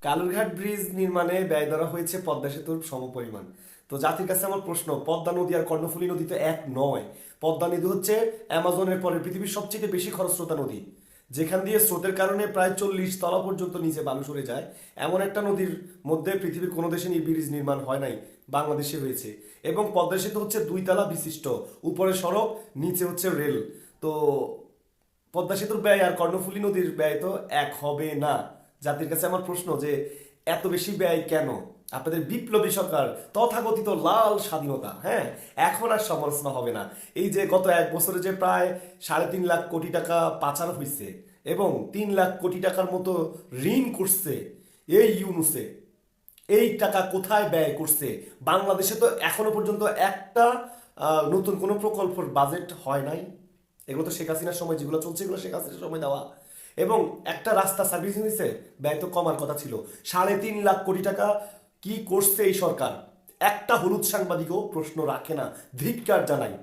Kalurghat bridge নির্মাণে ব্যয় ধরা হয়েছে পদ্মা সেতুর সমপরিমাণ। তো জাতির কাছে আমার প্রশ্ন, পদ্মা নদী আর কর্ণফুলী নদী তো এক নয়। পদ্মা নদী হচ্ছে অ্যামাজনের পরে পৃথিবীর সবচেয়ে বেশি খরস্রোতা নদী, যেখান দিয়ে স্রোতের কারণে প্রায় 40 তলা পর্যন্ত নিচে বালু সরে যায়। এমন একটা নদীর মধ্যে পৃথিবীর কোনো দেশে ব্রিজ নির্মাণ হয় নাই, বাংলাদেশে হয়েছে। এবং পদ্মা সেতু হচ্ছে 2 তলা বিশিষ্ট, উপরে সড়ক, নিচে হচ্ছে রেল। তো পদ্মা সেতুর ব্যয় আর কর্ণফুলী নদীর ব্যয় তো এক হবে না। জাতির কাছে আমার প্রশ্ন যে এত বেশি ব্যয় কেন? আপনাদের বিপ্লবী সরকার, তথাকথিত লাল স্বাধীনতা, হ্যাঁ, এখন আর সমালোচনা হবে না। এই যে গত 1 বছরে যে প্রায় 3.5 লাখ কোটি টাকা পাচার হয়েছে এবং 3 লাখ কোটি টাকার মতো ঋণ করছে এই ইউনুসে, এই টাকা কোথায় ব্যয় করছে? বাংলাদেশে তো এখনো পর্যন্ত একটা নতুন কোনো প্রকল্পের বাজেট হয় নাই। এগুলো তো শেখ হাসিনার সময় যেগুলো চলছে, এগুলো শেখ হাসিনার সময় দেওয়া। এবং একটা রাস্তা সার্ভিস দিচ্ছে, ব্যয় তো কমার কথা ছিল। 3.5 লাখ কোটি টাকা কি করছে এই সরকার? একটা হলুদ সাংবাদিকও প্রশ্ন রাখে না, ধিক্কার জানাই।